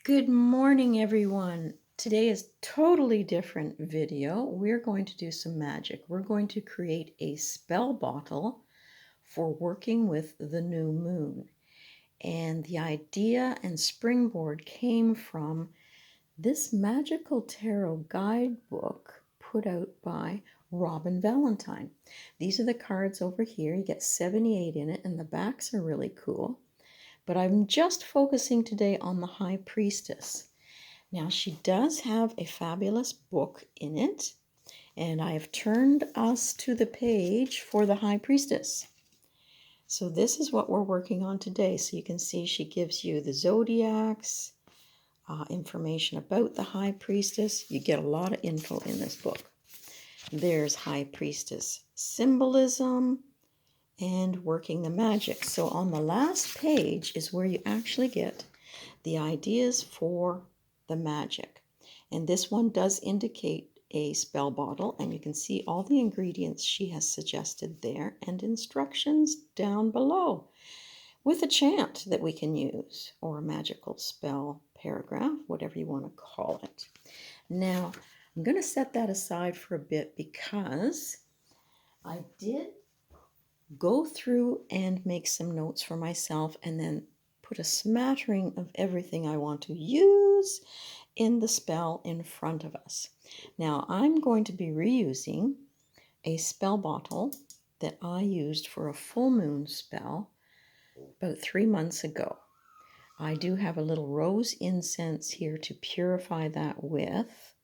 Good morning, everyone. Today is totally different video. We're going to do some magic. We're going to create a spell bottle for working with the new moon. And the idea and springboard came from this Magickal Tarot guidebook put out by Robyn Valentine. These are the cards over here. You get 78 in it, and the backs are really cool. But I'm just focusing today on the High Priestess. Now, she does have a fabulous book in it, and I have turned us to the page for the High Priestess. So this is what we're working on today. So you can see she gives you the zodiacs, information about the High Priestess. You get a lot of info in this book. There's High Priestess symbolism and working the magic. So on the last page is where you actually get the ideas for the magic. And this one does indicate a spell bottle, and you can see all the ingredients she has suggested there and instructions down below with a chant that we can use or a magical spell paragraph, whatever you want to call it. Now, I'm going to set that aside for a bit because I did go through and make some notes for myself and then put a smattering of everything I want to use in the spell in front of us. Now, I'm going to be reusing a spell bottle that I used for a full moon spell about 3 months ago. I do have a little rose incense here to purify that with.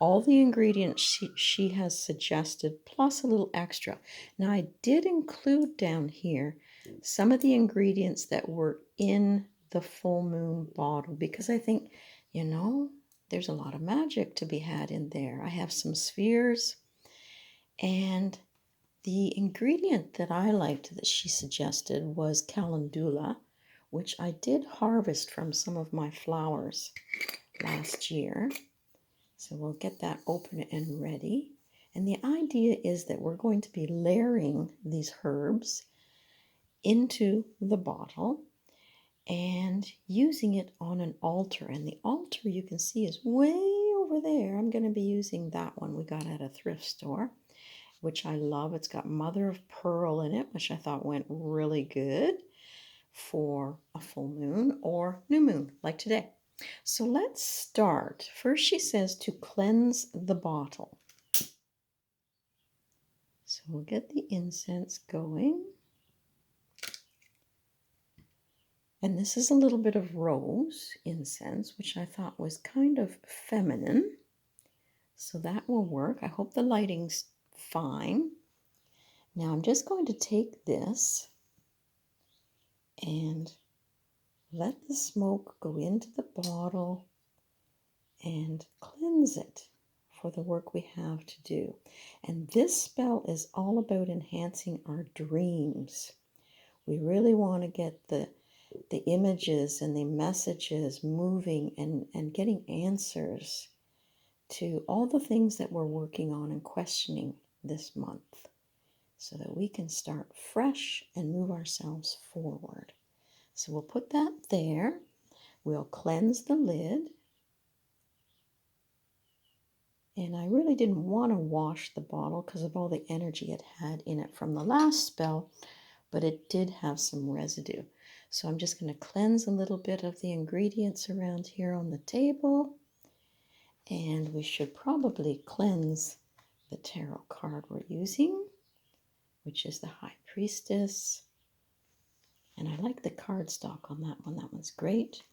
All the ingredients she has suggested, plus a little extra. Now, I did include down here some of the ingredients that were in the full moon bottle because I think, there's a lot of magic to be had in there. I have some spheres, and the ingredient that I liked that she suggested was calendula, which I did harvest from some of my flowers last year. So we'll get that open and ready. And the idea is that we're going to be layering these herbs into the bottle and using it on an altar. And the altar you can see is way over there. I'm going to be using that one we got at a thrift store, which I love. It's got mother of pearl in it, which I thought went really good for a full moon or new moon like today. So let's start. First, she says to cleanse the bottle. So we'll get the incense going. And this is a little bit of rose incense, which I thought was kind of feminine. So that will work. I hope the lighting's fine. Now I'm just going to take this and let the smoke go into the bottle and cleanse it for the work we have to do. And this spell is all about enhancing our dreams. We really want to get the images and the messages moving and getting answers to all the things that we're working on and questioning this month so that we can start fresh and move ourselves forward. So we'll put that there. We'll cleanse the lid. And I really didn't want to wash the bottle because of all the energy it had in it from the last spell, but it did have some residue. So I'm just going to cleanse a little bit of the ingredients around here on the table. And we should probably cleanse the tarot card we're using, which is the High Priestess. And I like the cardstock on that one. That one's great.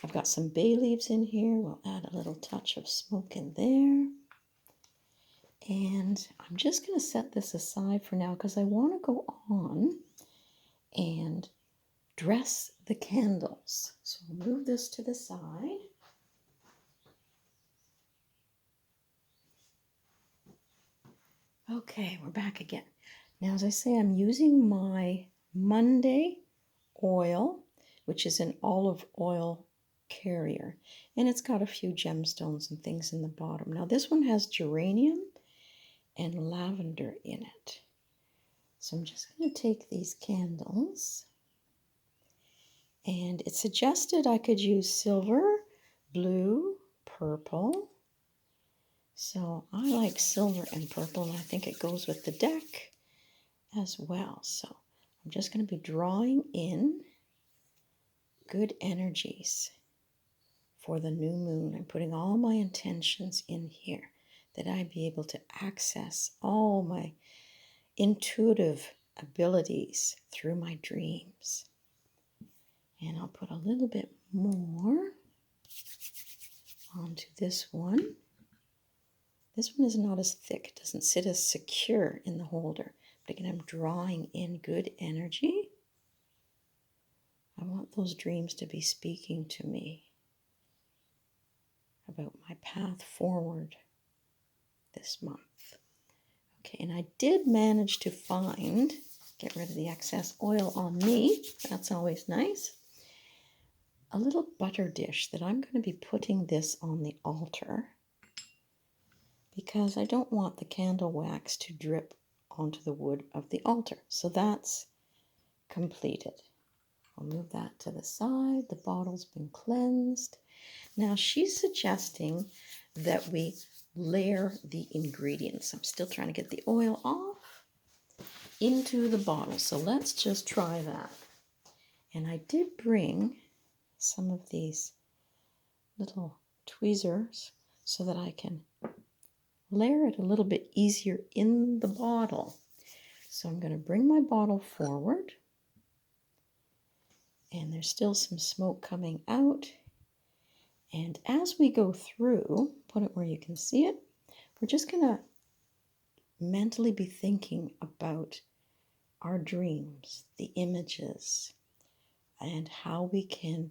I've got some bay leaves in here. We'll add a little touch of smoke in there. And I'm just going to set this aside for now because I want to go on and dress the candles. So I'll move this to the side. Okay, we're back again. Now, as I say, I'm using my Monday oil, which is an olive oil carrier. And it's got a few gemstones and things in the bottom. Now, this one has geranium and lavender in it. So I'm just going to take these candles. And it suggested I could use silver, blue, purple. So I like silver and purple, and I think it goes with the deck as well. So I'm just going to be drawing in good energies for the new moon. I'm putting all my intentions in here that I be able to access all my intuitive abilities through my dreams. And I'll put a little bit more onto this one. This one is not as thick. It doesn't sit as secure in the holder. But again, I'm drawing in good energy. I want those dreams to be speaking to me about my path forward this month. Okay, and I did manage to find, get rid of the excess oil on me. That's always nice. A little butter dish that I'm going to be putting this on the altar because I don't want the candle wax to drip onto the wood of the altar. So that's completed. I'll move that to the side. The bottle's been cleansed. Now she's suggesting that we layer the ingredients. I'm still trying to get the oil off into the bottle. So let's just try that. And I did bring some of these little tweezers so that I can layer it a little bit easier in the bottle. So I'm going to bring my bottle forward. And there's still some smoke coming out. And as we go through, put it where you can see it, we're just going to mentally be thinking about our dreams, the images, and how we can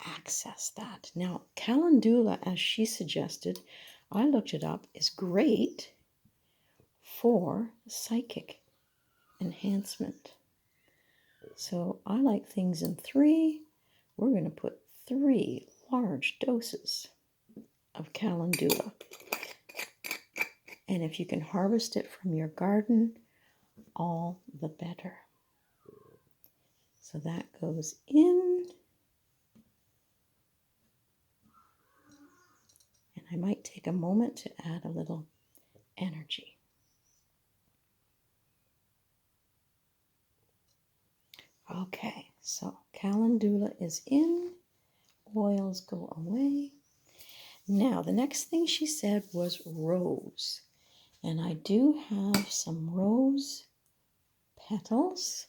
access that. Now, calendula, as she suggested, I looked it up, is great for psychic enhancement. So I like things in 3. We're going to put 3 large doses of calendula. And if you can harvest it from your garden, all the better. So that goes in. And I might take a moment to add a little energy. Okay, so calendula is in. Oils go away. Now, the next thing she said was rose. And I do have some rose petals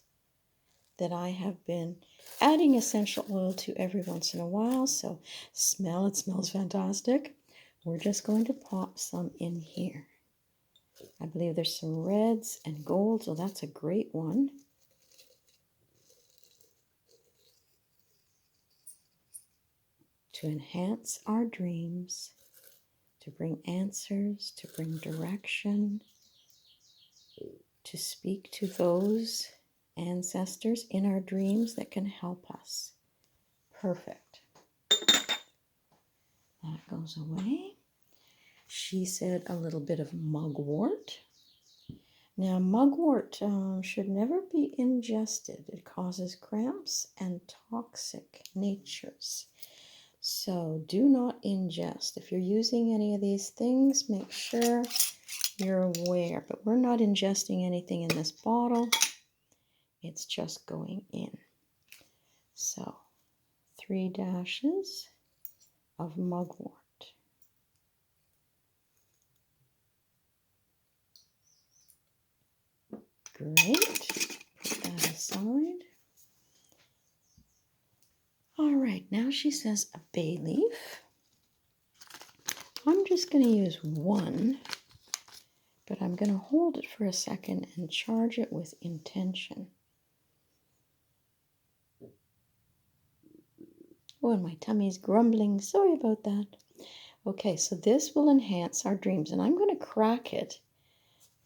that I have been adding essential oil to every once in a while. So smell, it smells fantastic. We're just going to pop some in here. I believe there's some reds and golds, so that's a great one. To enhance our dreams, to bring answers, to bring direction, to speak to those ancestors in our dreams that can help us. Perfect. That goes away. She said a little bit of mugwort. Now, mugwort should never be ingested. It causes cramps and toxic natures. So do not ingest. If you're using any of these things, make sure you're aware. But we're not ingesting anything in this bottle. It's just going in. So 3 dashes of mugwort. Great. Put that aside. All right, now she says a bay leaf. I'm just going to use 1, but I'm going to hold it for a second and charge it with intention. Oh, and my tummy's grumbling. Sorry about that. Okay, so this will enhance our dreams, and I'm going to crack it,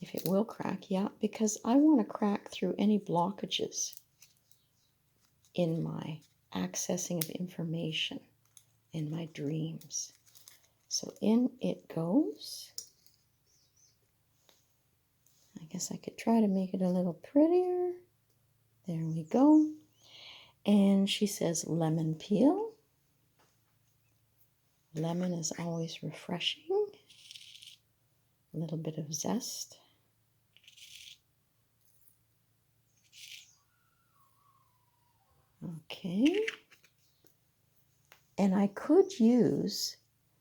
if it will crack, yeah, because I want to crack through any blockages in my accessing of information in my dreams. So in it goes. I guess I could try to make it a little prettier. There we go. And she says lemon peel. Lemon is always refreshing. A little bit of zest. Okay. And I could use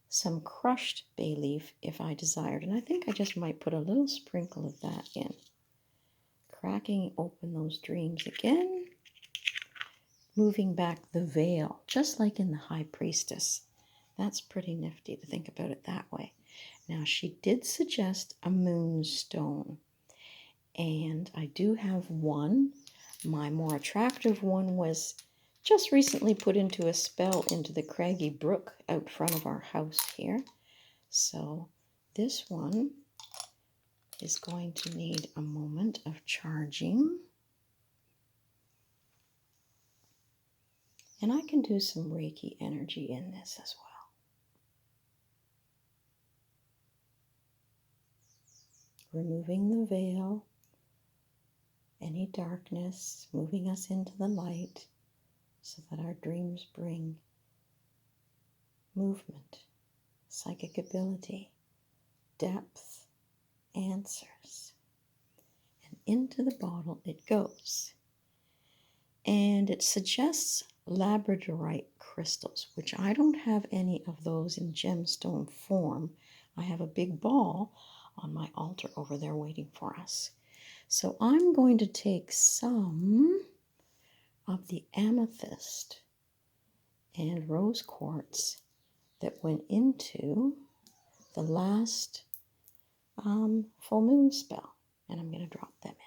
some crushed bay leaf if I desired. And I think I just might put a little sprinkle of that in. Cracking open those dreams again. Moving back the veil, just like in the High Priestess. That's pretty nifty to think about it that way. Now, she did suggest a moonstone. And I do have one. My more attractive one was just recently put into a spell into the craggy brook out front of our house here. So this one is going to need a moment of charging. And I can do some Reiki energy in this as well. Removing the veil, any darkness, moving us into the light so that our dreams bring movement, psychic ability, depth, answers. And into the bottle it goes. And it suggests labradorite crystals, which I don't have any of those in gemstone form. I have a big ball on my altar over there waiting for us. So I'm going to take some of the amethyst and rose quartz that went into the last full moon spell, and I'm going to drop them in.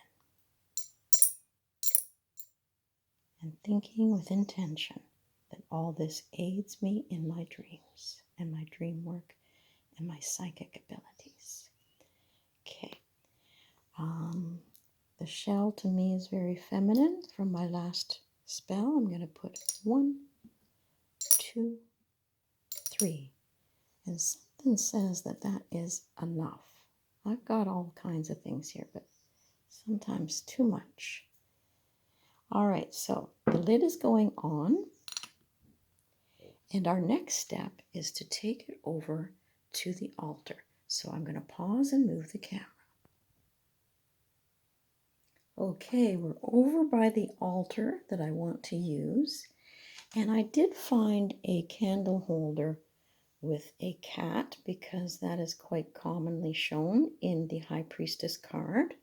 And thinking with intention that all this aids me in my dreams and my dream work and my psychic abilities. Okay. The shell to me is very feminine from my last spell. I'm going to put 1, 2, 3. And something says that that is enough. I've got all kinds of things here, but sometimes too much. All right, so the lid is going on. And our next step is to take it over to the altar. So I'm going to pause and move the camera. Okay, we're over by the altar that I want to use. And I did find a candle holder with a cat because that is quite commonly shown in the High Priestess card.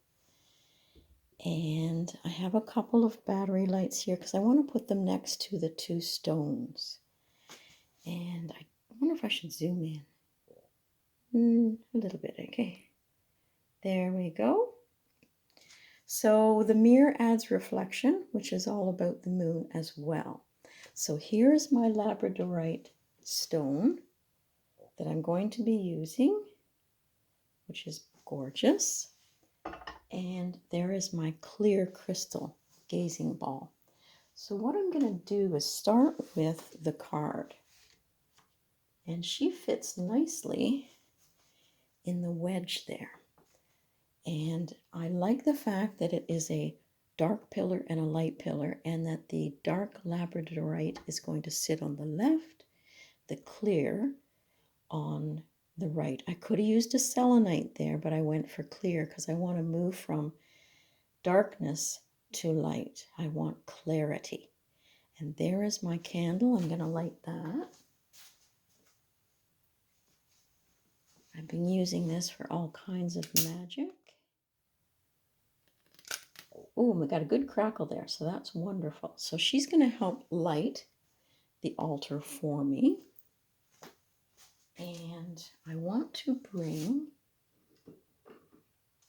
And I have a couple of battery lights here because I want to put them next to the 2 stones. And I wonder if I should zoom in. A little bit, okay. There we go. So the mirror adds reflection, which is all about the moon as well. So here's my labradorite stone that I'm going to be using, which is gorgeous. And there is my clear crystal gazing ball. So what I'm going to do is start with the card. And she fits nicely in the wedge there. And I like the fact that it is a dark pillar and a light pillar, and that the dark labradorite is going to sit on the left, the clear on the right. I could have used a selenite there, but I went for clear because I want to move from darkness to light. I want clarity. And there is my candle. I'm going to light that. I've been using this for all kinds of magic. Oh, we got a good crackle there, so that's wonderful. So she's going to help light the altar for me. And I want to bring,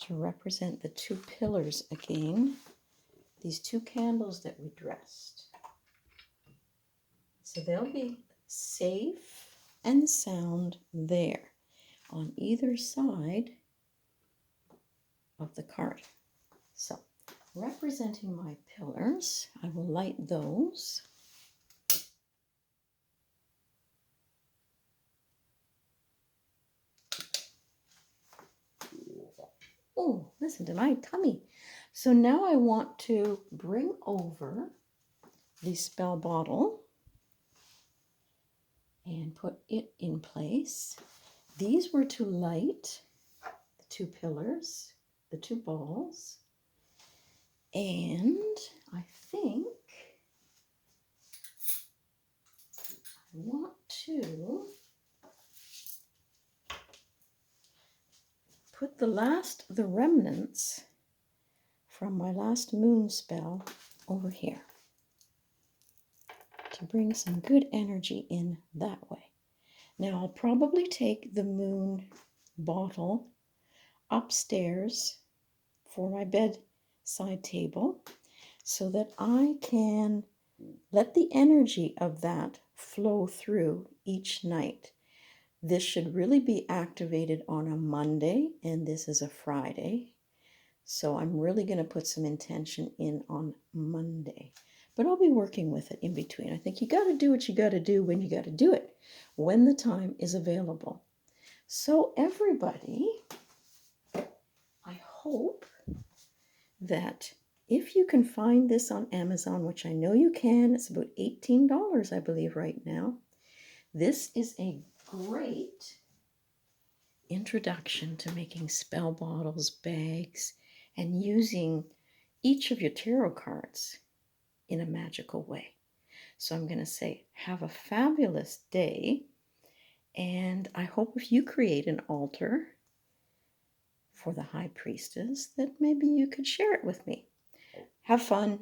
to represent the 2 pillars again, these 2 candles that we dressed. So they'll be safe and sound there on either side of the card. So representing my pillars, I will light those. Oh, listen to my tummy. So now I want to bring over the spell bottle and put it in place. These were to light the two pillars, the two balls, and I think I want to put the remnants from my last moon spell over here to bring some good energy in that way. Now I'll probably take the moon bottle upstairs for my bedside table so that I can let the energy of that flow through each night. This should really be activated on a Monday, and this is a Friday. So I'm really going to put some intention in on Monday. But I'll be working with it in between. I think you got to do what you got to do when you got to do it, when the time is available. So everybody, I hope that if you can find this on Amazon, which I know you can, it's about $18, I believe, right now. This is a great introduction to making spell bottles, bags, and using each of your tarot cards in a magical way. So I'm going to say, have a fabulous day, and I hope if you create an altar for the High Priestess that maybe you could share it with me. Have fun.